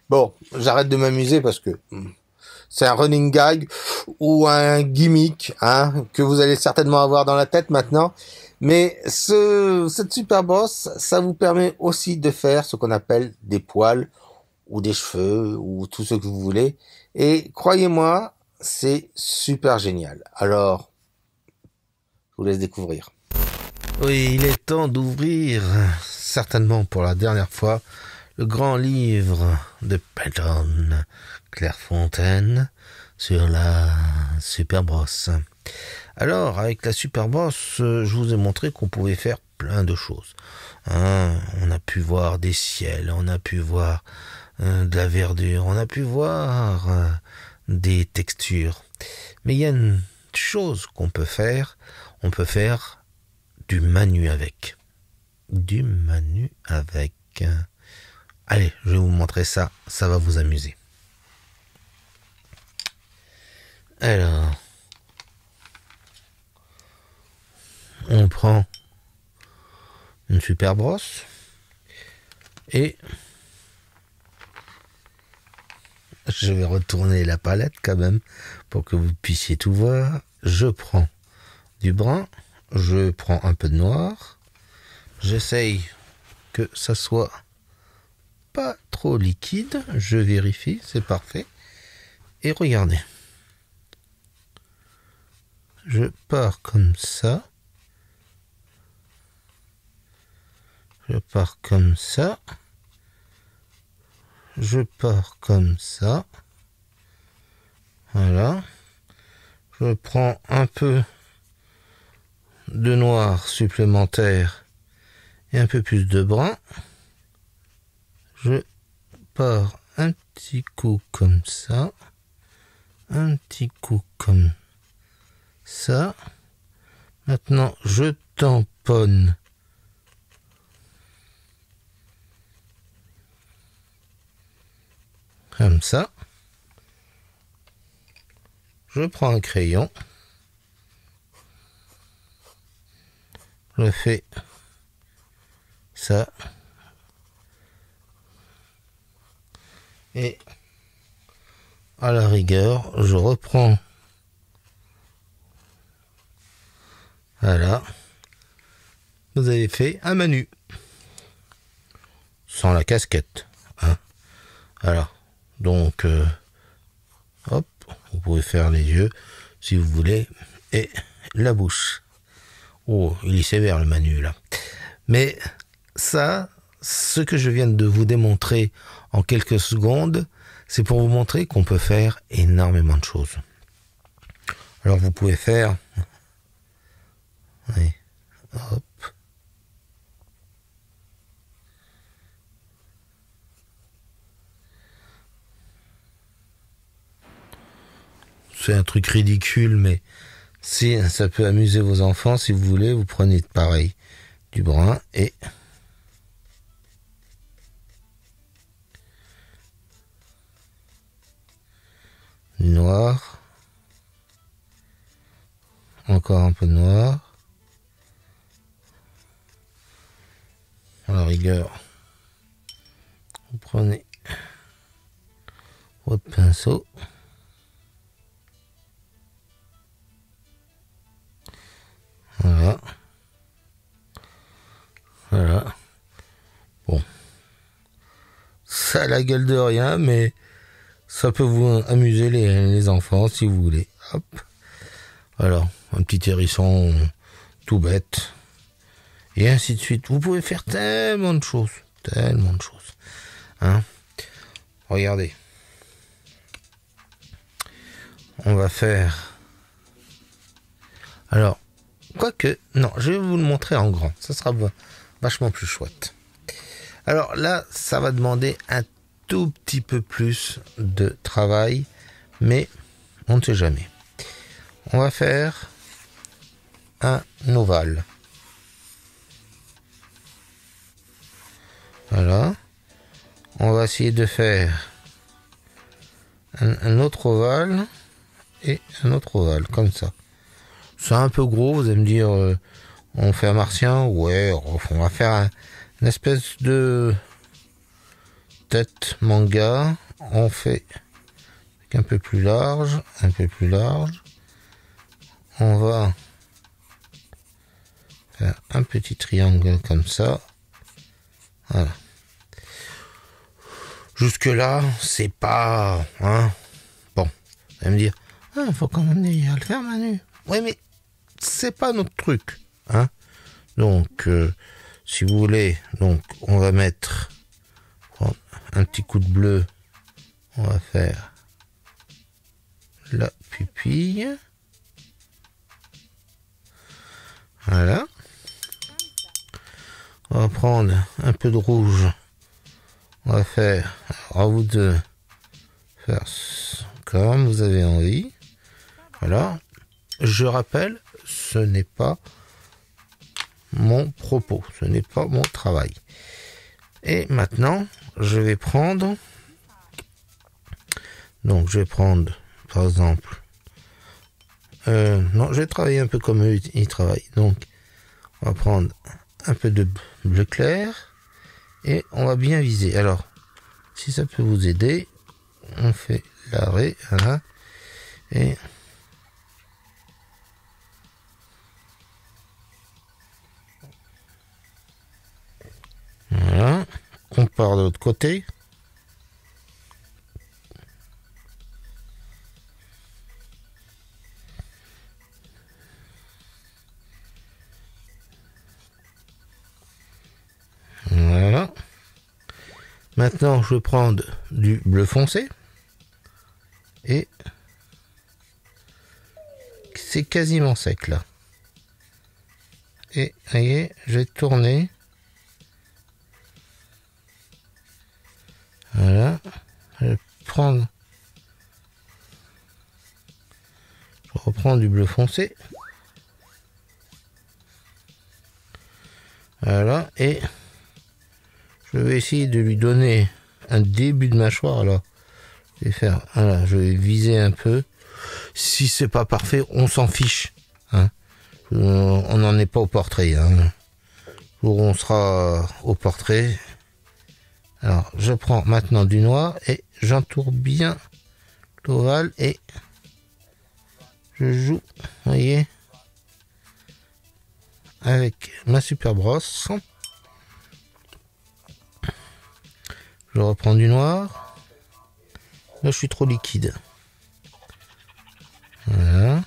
Bon, j'arrête de m'amuser parce que c'est un running gag ou un gimmick que vous allez certainement avoir dans la tête maintenant. Mais cette super brosse, ça vous permet aussi de faire ce qu'on appelle des poils ou des cheveux ou tout ce que vous voulez. Et croyez-moi, c'est super génial. Alors, je vous laisse découvrir. Oui, il est temps d'ouvrir, certainement pour la dernière fois, le grand livre de Penton Clairefontaine sur la super brosse. Alors, avec la super brosse, je vous ai montré qu'on pouvait faire plein de choses. On a pu voir des ciels, on a pu voir de la verdure, on a pu voir des textures. Mais il y a une chose qu'on peut faire, on peut faire du manu avec. Du manu avec. Allez, je vais vous montrer ça, ça va vous amuser. Alors, on prend une super brosse et je vais retourner la palette quand même pour que vous puissiez tout voir. Je prends du brun, je prends un peu de noir, j'essaye que ça soit pas trop liquide, je vérifie, c'est parfait. Et regardez, je pars comme ça, je pars comme ça, je pars comme ça, voilà, je prends un peu de noir supplémentaire et un peu plus de brun, je pars un petit coup comme ça, un petit coup comme ça. Maintenant, je tamponne comme ça. Je prends un crayon, je fais ça. Et à la rigueur, je reprends. Voilà. Vous avez fait un manu. Sans la casquette. Voilà. Donc, hop, vous pouvez faire les yeux si vous voulez. Et la bouche. Oh, il est sévère le manu là. Mais ça, ce que je viens de vous démontrer en quelques secondes, c'est pour vous montrer qu'on peut faire énormément de choses. Alors vous pouvez faire, oui, hop, c'est un truc ridicule, mais si ça peut amuser vos enfants, si vous voulez, vous prenez pareil du brun et du noir, encore un peu de noir, à la rigueur, vous prenez votre pinceau, voilà, voilà, bon, ça a la gueule de rien, mais ça peut vous amuser les enfants si vous voulez. Hop. Alors, un petit hérisson tout bête. Et ainsi de suite. Vous pouvez faire tellement de choses. Tellement de choses. Regardez. On va faire... Alors, quoique... Non, je vais vous le montrer en grand. Ça sera vachement plus chouette. Alors là, ça va demander un tout petit peu plus de travail, mais on ne sait jamais. On va faire un ovale. Voilà. On va essayer de faire un autre ovale et un autre ovale, comme ça. C'est un peu gros, vous allez me dire, on fait un martien, ouais, on va faire une espèce de tête manga. On fait un peu plus large, un peu plus large. On va faire un petit triangle comme ça. Voilà. Jusque là, c'est pas, hein. Bon, vous allez me dire, ah, faut quand même dire à le faire, Manu. Oui, mais c'est pas notre truc, hein. Donc, si vous voulez, donc on va mettre un petit coup de bleu. On va faire la pupille. Voilà. On va prendre un peu de rouge. On va faire, à vous de faire comme vous avez envie. Voilà. Je rappelle, ce n'est pas mon propos, ce n'est pas mon travail. Et maintenant, je vais prendre, donc je vais prendre, par exemple, non, je vais travailler un peu comme eux, ils travaillent. Donc, on va prendre un peu de bleu clair et on va bien viser. Alors, si ça peut vous aider, on fait l'arrêt, voilà, et voilà, on part de l'autre côté. Voilà. Maintenant, je vais prendre du bleu foncé. Et c'est quasiment sec là. Et vous voyez, je vais tourner. Voilà. Je vais prendre. Je reprends du bleu foncé. Voilà. Et je vais essayer de lui donner un début de mâchoire. Alors, je vais faire. Voilà, je vais viser un peu. Si c'est pas parfait, on s'en fiche. Hein. On n'en est pas au portrait. Hein. Le jour où on sera au portrait. Alors, je prends maintenant du noir et j'entoure bien l'ovale et je joue, vous voyez, avec ma super brosse. Je reprends du noir. Là, je suis trop liquide. Voilà.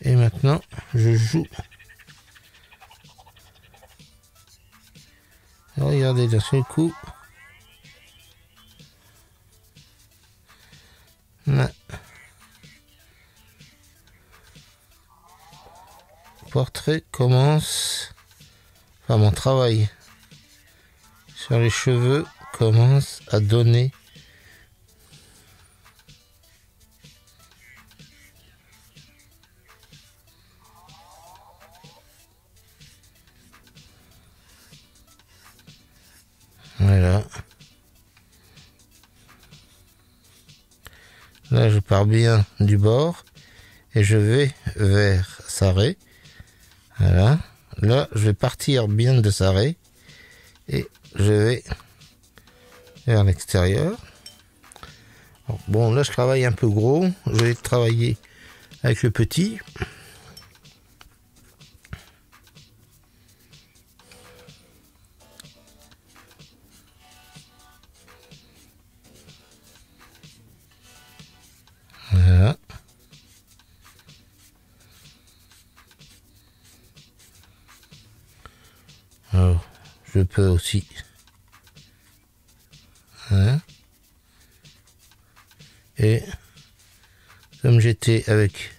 Et maintenant, je joue. Regardez d'un seul coup. Le portrait commence. Enfin, mon travail sur les cheveux commence à donner. Voilà. Là, je pars bien du bord et je vais vers Sarré. Voilà. Là, je vais partir bien de Sarré et je vais vers l'extérieur. Bon, là, je travaille un peu gros. Je vais travailler avec le petit. Voilà. Alors, je peux aussi. Hein. Et comme j'étais avec,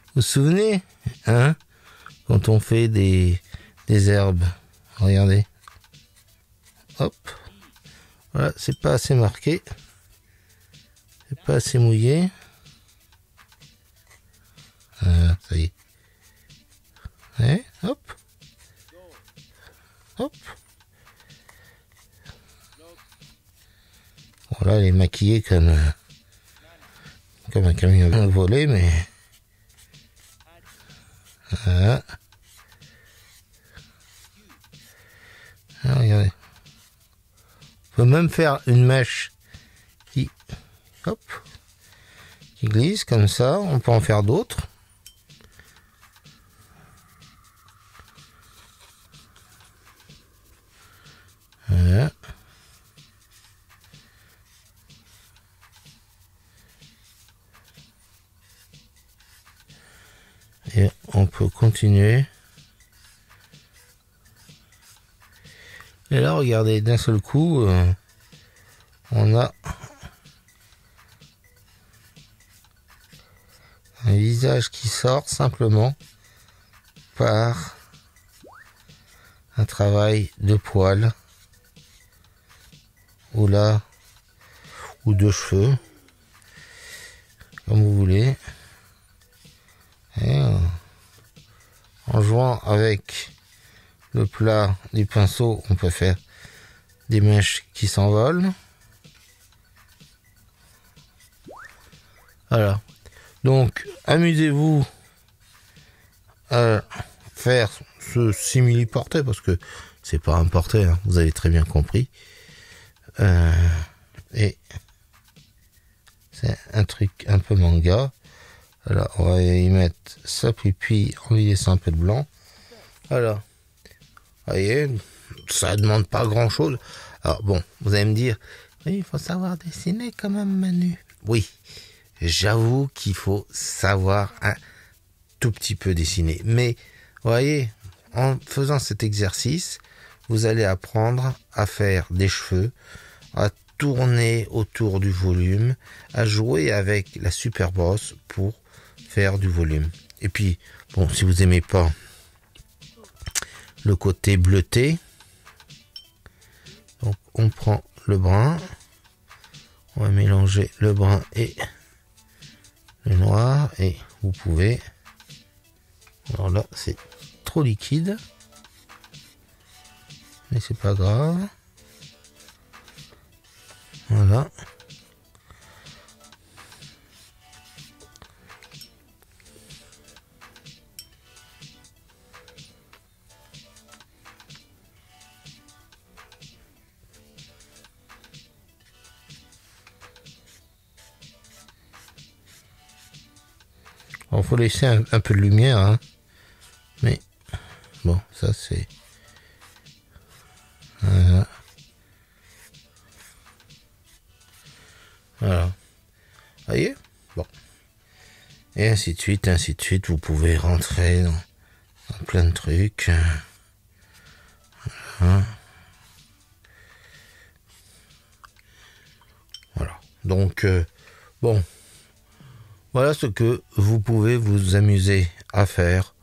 vous vous souvenez, hein, quand on fait des herbes, regardez, hop, voilà, c'est pas assez marqué, c'est pas assez mouillé, voilà, ça y est, ouais, hop, hop, est maquillé comme un camion volé, mais voilà. Ah, regardez. On peut même faire une mèche qui, hop, qui glisse comme ça. On peut en faire d'autres. Voilà. Et on peut continuer. Et là, regardez, d'un seul coup, on a un visage qui sort simplement par un travail de poils ou là ou de cheveux, comme vous voulez. Et en jouant avec le plat du pinceau, on peut faire des mèches qui s'envolent. Voilà. Donc, amusez-vous à faire ce simili-portrait, parce que c'est pas un portrait, hein, vous avez très bien compris. Et c'est un truc un peu manga. Alors, on va y mettre sa pipi en lui laissant un peu de blanc. Voilà. Vous voyez, ça demande pas grand-chose. Alors, bon, vous allez me dire, oui, il faut savoir dessiner quand même, Manu. Oui, j'avoue qu'il faut savoir un tout petit peu dessiner. Mais, vous voyez, en faisant cet exercice, vous allez apprendre à faire des cheveux, à tourner autour du volume, à jouer avec la super brosse pour faire du volume. Et puis, bon, si vous aimez pas le côté bleuté, donc on prend le brun, on va mélanger le brun et le noir, et vous pouvez, alors là c'est trop liquide, mais c'est pas grave, voilà. Il faut laisser un peu de lumière, hein. Mais bon, ça c'est... Voilà. Voilà. Voyez? Bon. Et ainsi de suite, ainsi de suite. Vous pouvez rentrer dans plein de trucs. Voilà. Voilà. Donc, bon. Voilà ce que vous pouvez vous amuser à faire.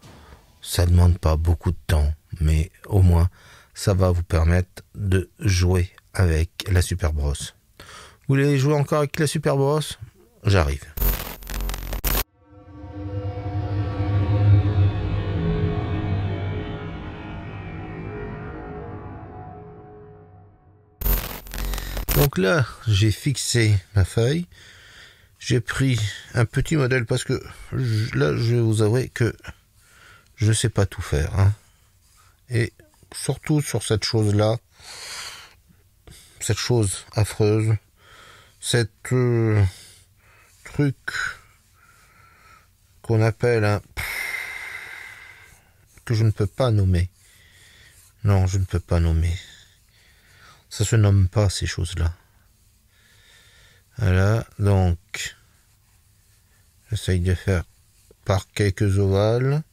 Ça ne demande pas beaucoup de temps, mais au moins, ça va vous permettre de jouer avec la super brosse. Vous voulez jouer encore avec la super brosse? J'arrive. Donc là, j'ai fixé ma feuille. J'ai pris un petit modèle parce que là, je vais vous avouer que je sais pas tout faire, hein. Et surtout sur cette chose-là, cette chose affreuse, cette truc qu'on appelle un... que je ne peux pas nommer. Non, je ne peux pas nommer. Ça se nomme pas, ces choses-là. Voilà, donc j'essaye de faire par quelques ovales.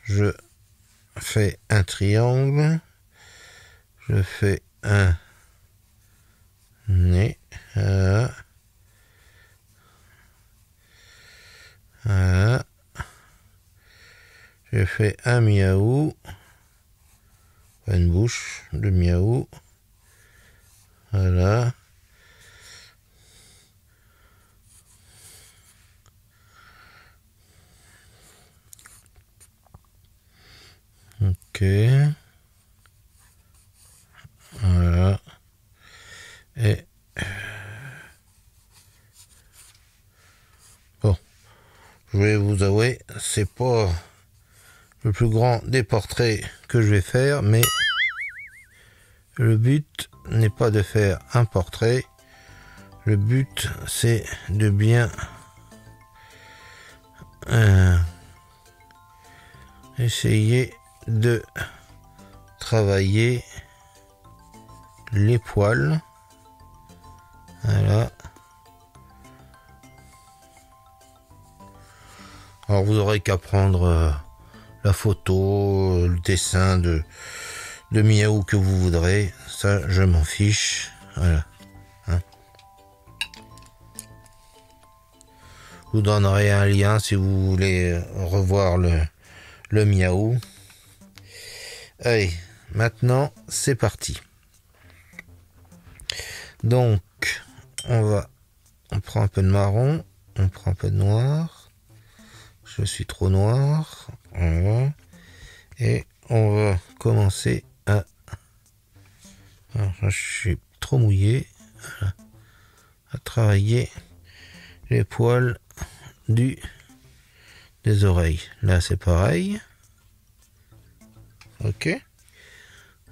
Je fais un triangle. Je fais un nez. Voilà. Voilà. Je fais un miaou. Une bouche de miaou. Voilà. Ok. Voilà. Et vous avouer, c'est pas le plus grand des portraits que je vais faire, mais le but n'est pas de faire un portrait. Le but, c'est de bien essayer de travailler les poils. Voilà. Alors vous aurez qu'à prendre la photo, le dessin de Miaou que vous voudrez. Ça, je m'en fiche. Voilà. Hein. Je vous donnerai un lien si vous voulez revoir le Miaou. Allez, maintenant c'est parti. Donc, on prend un peu de marron, on prend un peu de noir. Je suis trop noir. Voilà. Et on va commencer à... Alors, je suis trop mouillé. Voilà. À travailler les poils des oreilles. Là, c'est pareil. Ok.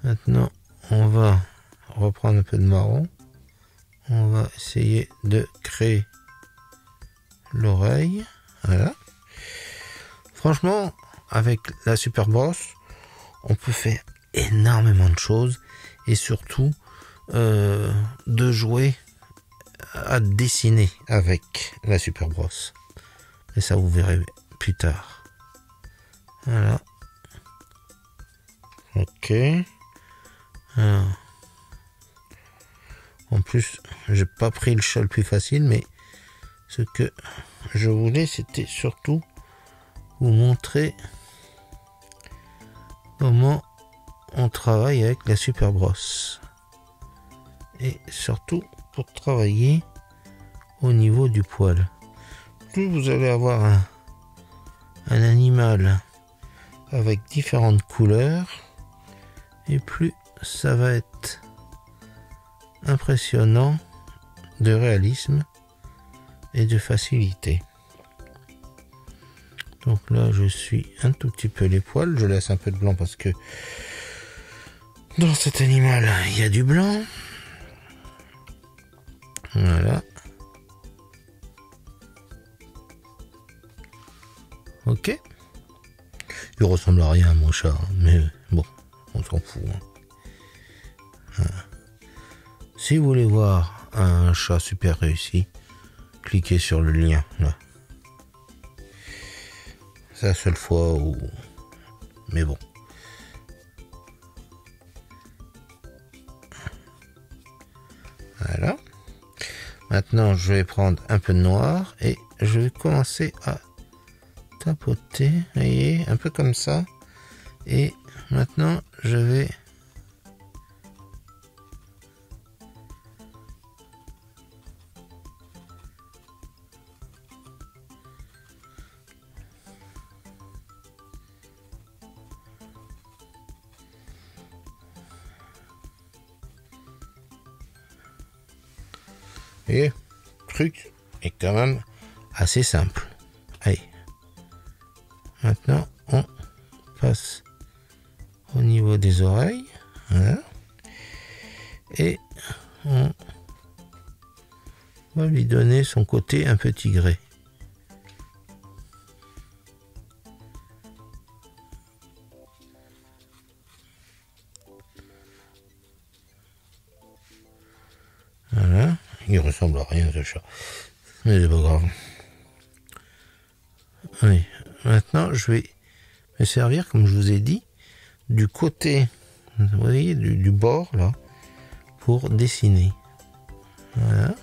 Maintenant, on va reprendre un peu de marron. On va essayer de créer l'oreille. Voilà. Franchement, avec la Super Brosse, on peut faire énormément de choses et surtout de jouer à dessiner avec la Super Brosse. Et ça, vous verrez plus tard. Voilà. Ok. Alors, en plus, j'ai pas pris le chat le plus facile, mais ce que je voulais, c'était surtout vous montrer comment on travaille avec la Super Brosse. Et surtout pour travailler au niveau du poil. Plus vous allez avoir un animal avec différentes couleurs, et plus ça va être impressionnant de réalisme et de facilité. Donc là, je suis un tout petit peu les poils. Je laisse un peu de blanc parce que dans cet animal, il y a du blanc. Voilà. Ok. Il ressemble à rien, mon chat. Mais bon, on s'en fout. Voilà. Si vous voulez voir un chat super réussi, cliquez sur le lien là. C'est la seule fois où... Mais bon. Voilà. Maintenant, je vais prendre un peu de noir et je vais commencer à tapoter. Vous voyez, un peu comme ça. Et maintenant, je vais... Et le truc est quand même assez simple. Allez. Maintenant, on passe au niveau des oreilles. Voilà. Et on va lui donner son côté un peu tigré. Voilà. Il ressemble à rien ce chat. Mais c'est pas grave. Oui. Maintenant, je vais me servir, comme je vous ai dit, du côté, vous voyez, du bord, là, pour dessiner. Voilà.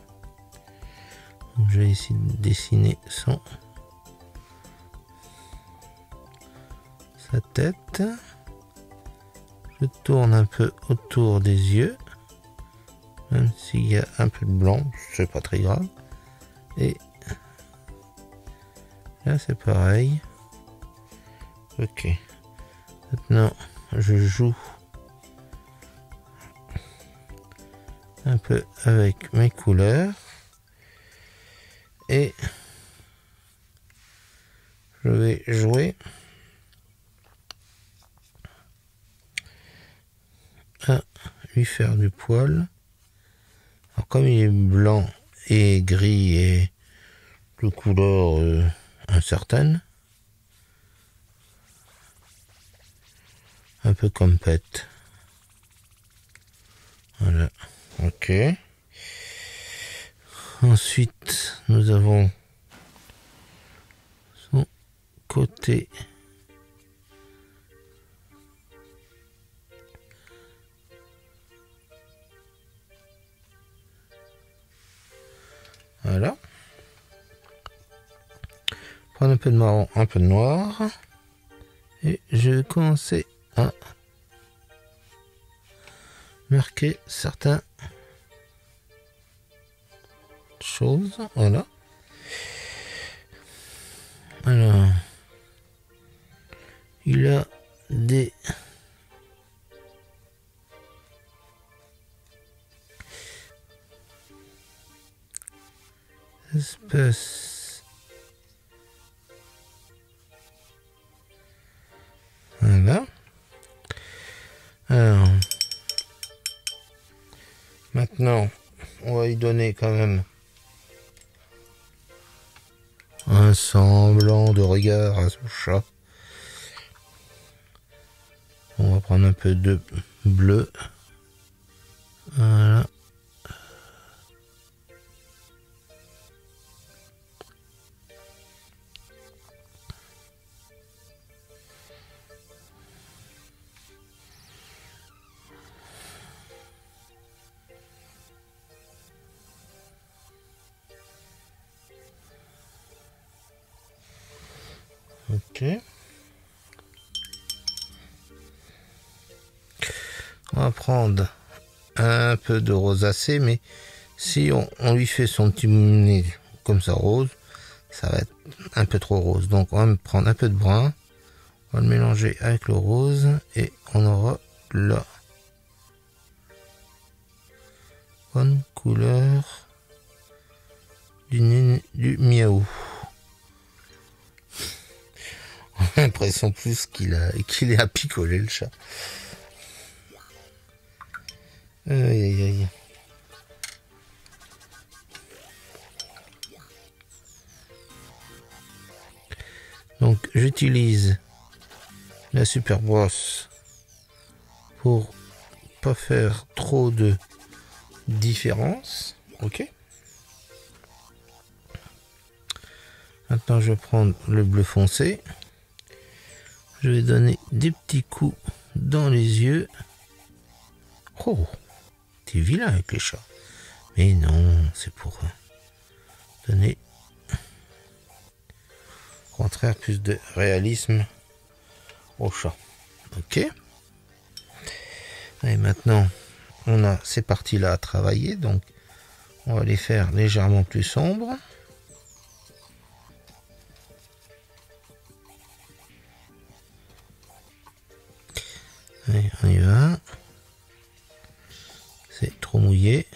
Donc, je vais essayer de dessiner sa tête. Je tourne un peu autour des yeux. Même s'il y a un peu de blanc, c'est pas très grave. Et là, c'est pareil. Ok. Maintenant, je joue un peu avec mes couleurs. Et je vais jouer à lui faire du poil. Alors comme il est blanc et gris et de couleur incertaine, un peu comme Pet. Voilà, ok. Ensuite, nous avons son côté voilà. Prendre un peu de marron, un peu de noir. Et je vais commencer à marquer certaines choses. Voilà. Alors, il a des espèces. Voilà. Alors, maintenant, on va lui donner quand même un semblant de regard à ce chat. On va prendre un peu de bleu. Voilà. Ok. On va prendre un peu de rosacée, mais si on lui fait son petit nez comme ça rose, ça va être un peu trop rose. Donc on va prendre un peu de brun, on va le mélanger avec le rose et on aura la bonne couleur du miaou. On a l'impression plus qu'il est à picoler le chat. Aïe aïe aïe. Donc j'utilise la super brosse pour pas faire trop de différence. Ok. Maintenant je vais prendre le bleu foncé. Je vais donner des petits coups dans les yeux. Oh, t'es vilain avec les chats. Mais non, c'est pour donner au contraire plus de réalisme au chat. Ok. Et maintenant, on a ces parties-là à travailler. Donc, on va les faire légèrement plus sombres. Allez, on y va. C'est trop mouillé.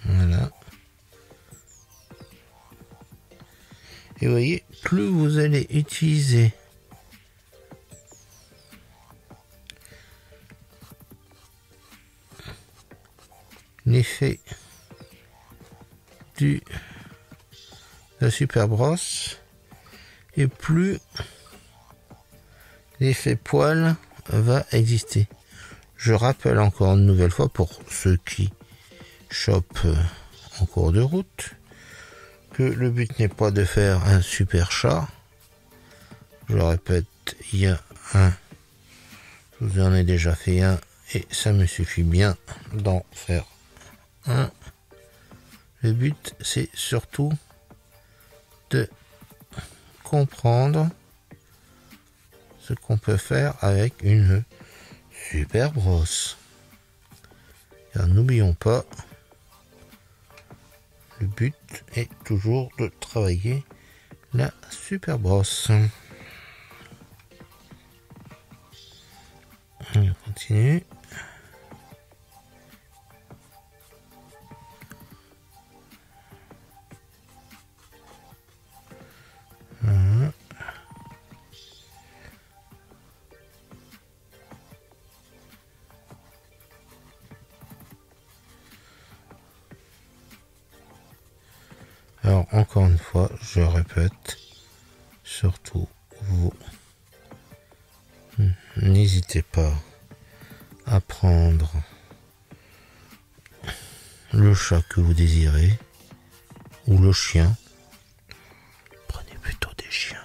Voilà. Et vous voyez, plus vous allez utiliser l'effet de la super brosse, et plus l'effet poil va exister. Je rappelle encore une nouvelle fois pour ceux qui chopent en cours de route que le but n'est pas de faire un super chat. Je le répète, il y a un, je vous en ai déjà fait un et ça me suffit bien d'en faire un. Le but c'est surtout de comprendre ce qu'on peut faire avec une super brosse. Car n'oublions pas, le but est toujours de travailler la super brosse. On continue. Alors, encore une fois, je répète, surtout vous, n'hésitez pas à prendre le chat que vous désirez, ou le chien. Prenez plutôt des chiens.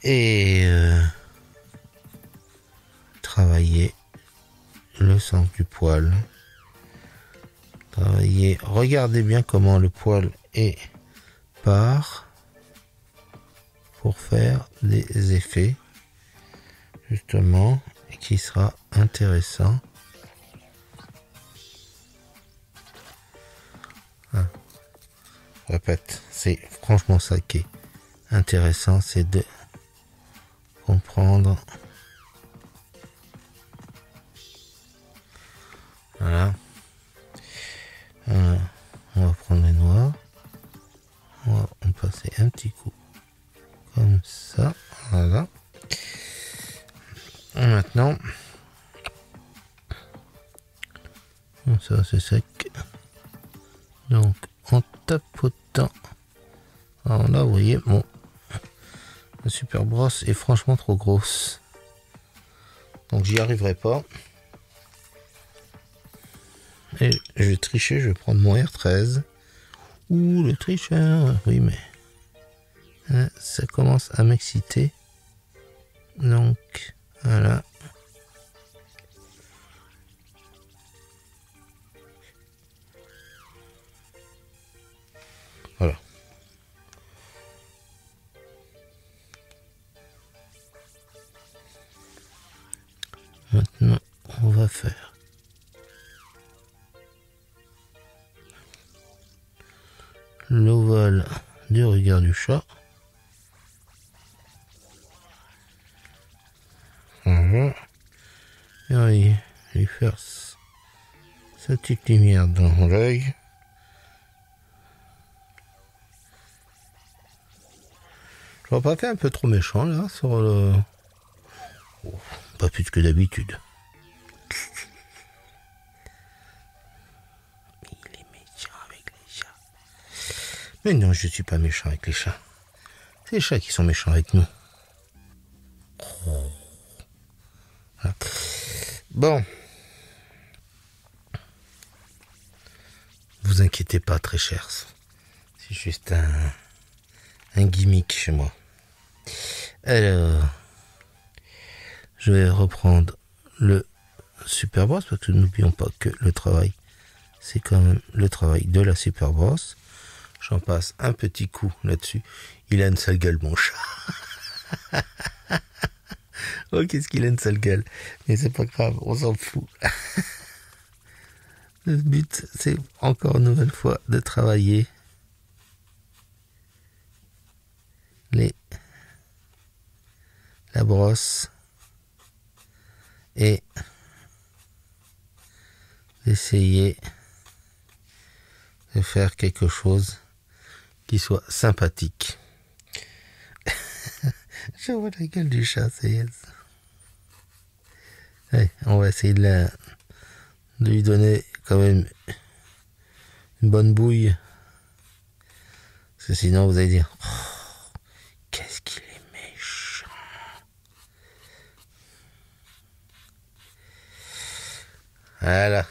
Et travaillez le sens du poil. Travaillez, regardez bien comment le poil est part pour faire des effets justement qui sera intéressant. Je répète, c'est franchement ça qui est intéressant, c'est de comprendre. Voilà. On va prendre les noirs. On va en passer un petit coup comme ça. Voilà. Et maintenant, ça c'est sec. Donc en tapotant. Alors là, vous voyez, bon, la super brosse est franchement trop grosse. Donc j'y arriverai pas. Et je vais tricher, je vais prendre mon R13. Ouh, le tricheur. Oui, mais hein, ça commence à m'exciter. Donc, voilà. Voilà. Maintenant, on va faire l'ovale du regard du chat. Voilà. Et on va lui faire sa petite lumière dans l'œil. Je n'aurais pas fait un peu trop méchant là sur le... Oh, pas plus que d'habitude. Il est méchant avec les chats. Mais non, je suis pas méchant avec les chats. C'est les chats qui sont méchants avec nous. Oh. Voilà. Bon. Vous inquiétez pas, très cher. C'est juste un gimmick chez moi. Alors, je vais reprendre le super brosse parce que n'oublions pas que le travail, c'est quand même le travail de la super brosse. J'en passe un petit coup là-dessus. Il a une sale gueule, mon chat. Oh, qu'est-ce qu'il a une sale gueule. Mais c'est pas grave, on s'en fout. Le but, c'est encore une nouvelle fois de travailler la brosse et d'essayer de faire quelque chose qui soit sympathique. Je vois la gueule du chat, c'est yes. Allez, on va essayer de lui donner quand même une bonne bouille. Parce que sinon vous allez dire oh, qu'est-ce qu'il est méchant. Voilà.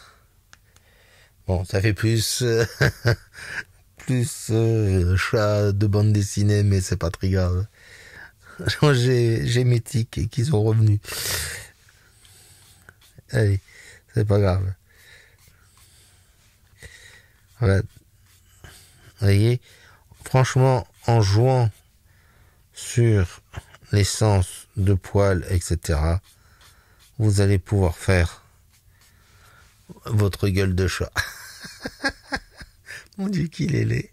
Bon, ça fait plus chat de bande dessinée, mais c'est pas très grave. J'ai mes tics qui sont revenus. Allez, c'est pas grave. Voilà. Vous voyez, franchement, en jouant sur l'essence de poil, etc., vous allez pouvoir faire votre gueule de chat. Mon Dieu qu'il est laid.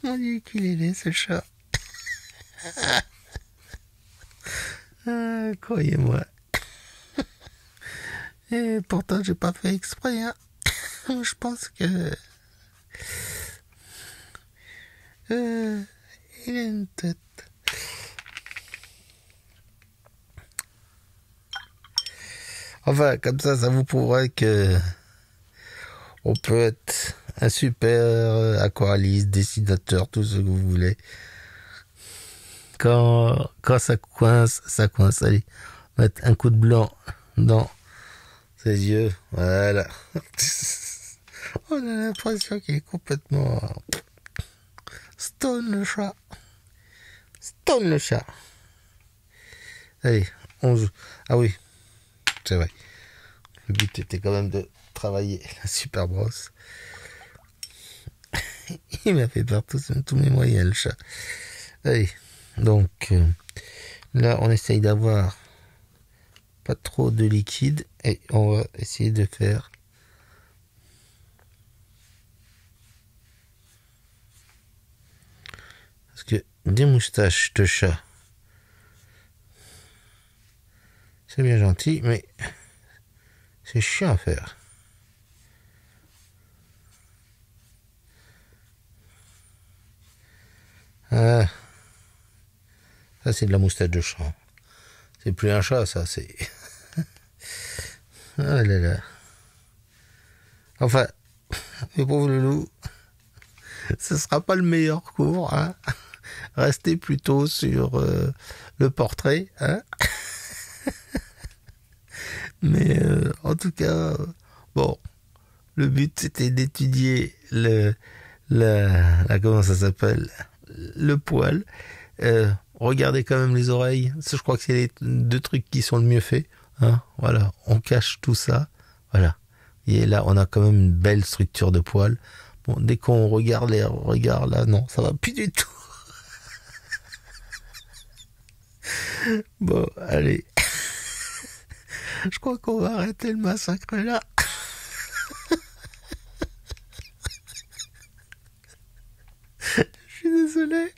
Mon Dieu qu'il est laid, ce chat. Croyez-moi. Et pourtant, j'ai pas fait exprès. Hein. Je pense que... il a une tête. Enfin, comme ça vous prouvera que on peut être un super aquarelliste, dessinateur, tout ce que vous voulez. Quand ça coince, ça coince. Allez, mettre un coup de blanc dans ses yeux. Voilà. On a l'impression qu'il est complètement stone le chat. Stone le chat. Allez, on joue. Ah oui, c'est vrai. Le but était quand même de travailler la super brosse. Il m'a fait perdre tous mes moyens, le chat. Allez, donc là, on essaye d'avoir pas trop de liquide et on va essayer de faire parce que des moustaches de chat, c'est bien gentil, mais c'est chiant à faire. Ah, ça c'est de la moustache de chat. C'est plus un chat, ça, c'est... Ah là là. Enfin, mes pauvres loulous, ce sera pas le meilleur cours, hein. Restez plutôt sur le portrait, hein. Mais en tout cas, bon, le but c'était d'étudier comment ça s'appelle, le poil. Regardez quand même les oreilles. Je crois que c'est les deux trucs qui sont le mieux faits. Hein, voilà, on cache tout ça. Voilà. Et là, on a quand même une belle structure de poils. Bon, dès qu'on regarde les regards là, non, ça va plus du tout. Bon, allez. Je crois qu'on va arrêter le massacre là. Je suis désolé.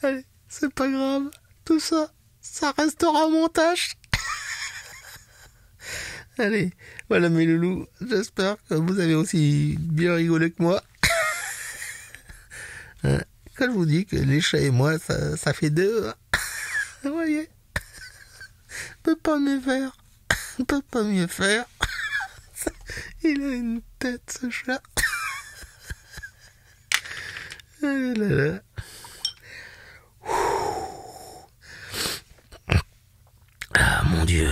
Allez, c'est pas grave. Tout ça, ça restera au montage. Allez, voilà mes loulous. J'espère que vous avez aussi bien rigolé que moi. Quand je vous dis que les chats et moi, ça fait deux. Vous voyez, on peut pas mieux faire. On peut pas mieux faire. Il a une tête, ce chat. Ah là là. Ah mon Dieu.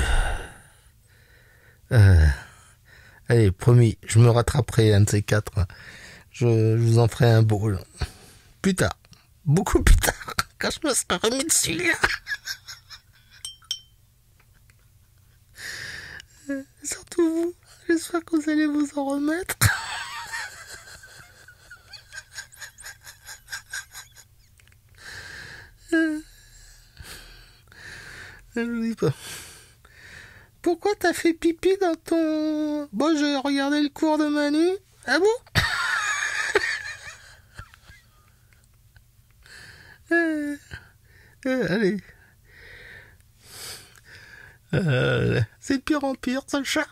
Allez, promis, je me rattraperai un de ces quatre. Je vous en ferai un beau. Plus tard. Beaucoup plus tard. Quand je me serai remis dessus. Surtout vous. J'espère que vous allez vous en remettre. Je vous dis pas. Pourquoi t'as fait pipi dans ton... Bon, j'ai regardé le cours de Manu. Ah bon? Allez. C'est de pire en pire, ça, le chat.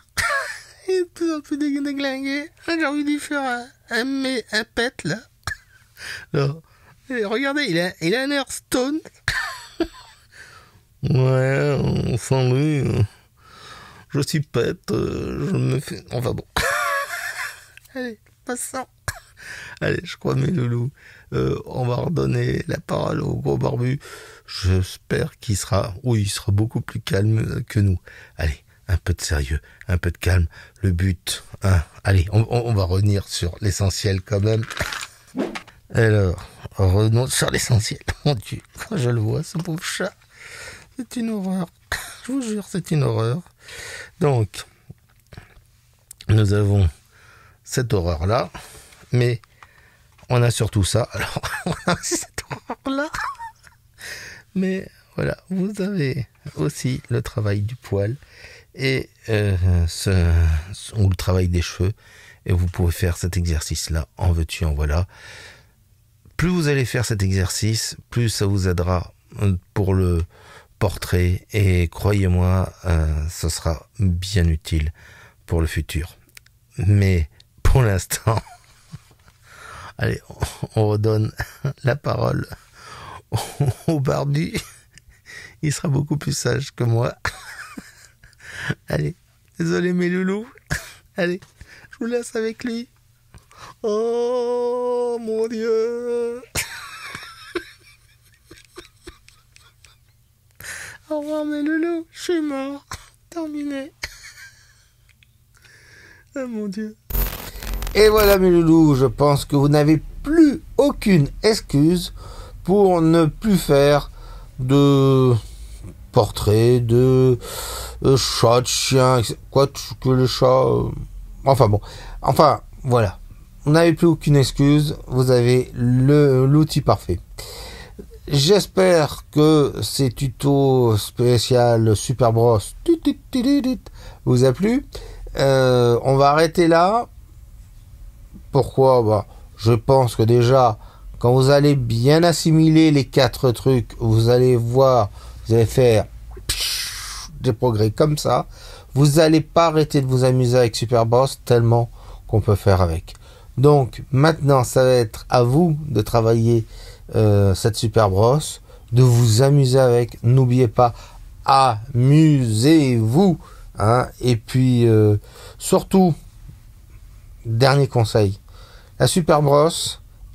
Il est de plus en plus déglingué. J'ai envie d'y faire un pet, là. Alors, regardez, il a un air stone. Ouais, enfin lui, je suis pète, je me fais... Enfin bon. Allez, passons. Allez, je crois mes loulous, on va redonner la parole au gros barbu. J'espère qu'il sera... Oui, il sera beaucoup plus calme que nous. Allez, un peu de sérieux, un peu de calme. Le but, hein. Allez, on va revenir sur l'essentiel quand même. Alors, revenons sur l'essentiel. Mon Dieu, quand je le vois, ce pauvre chat, c'est une horreur. Je vous jure, c'est une horreur. Donc, nous avons cette horreur-là, mais on a surtout ça. Alors, on a aussi cette horreur-là. Mais voilà, vous avez aussi le travail du poil et ou le travail des cheveux. Et vous pouvez faire cet exercice-là, en veux-tu, en voilà. Plus vous allez faire cet exercice, plus ça vous aidera pour le portrait. Et croyez-moi, ce sera bien utile pour le futur. Mais pour l'instant, allez, on redonne la parole au barbu. Il sera beaucoup plus sage que moi. Allez, désolé mes loulous. Allez, je vous laisse avec lui. Oh mon Dieu. Au revoir mes loulous, je suis mort. Terminé. Oh mon Dieu. Et voilà mes loulous, je pense que vous n'avez plus aucune excuse pour ne plus faire de portraits, de chats, de chiens, quoi que le chat... Enfin bon, enfin voilà. Vous n'avez plus aucune excuse, vous avez l'outil parfait. J'espère que ces tutos spécial Super Bros vous a plu. On va arrêter là. Pourquoi? Bah, je pense que déjà, quand vous allez bien assimiler les 4 trucs, vous allez voir, vous allez faire des progrès comme ça. Vous n'allez pas arrêter de vous amuser avec Super Bros tellement qu'on peut faire avec. Donc maintenant, ça va être à vous de travailler cette Super Bros, de vous amuser avec. N'oubliez pas, amusez-vous, hein. Et puis surtout, dernier conseil, la Super Bros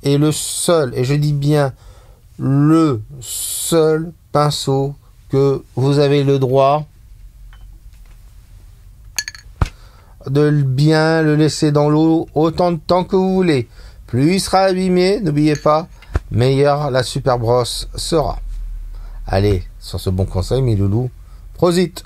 est le seul, et je dis bien le seul pinceau que vous avez le droit de bien le laisser dans l'eau autant de temps que vous voulez. Plus il sera abîmé, n'oubliez pas, meilleure la Super Bros sera. Allez, sur ce bon conseil, mes loulous, prosit!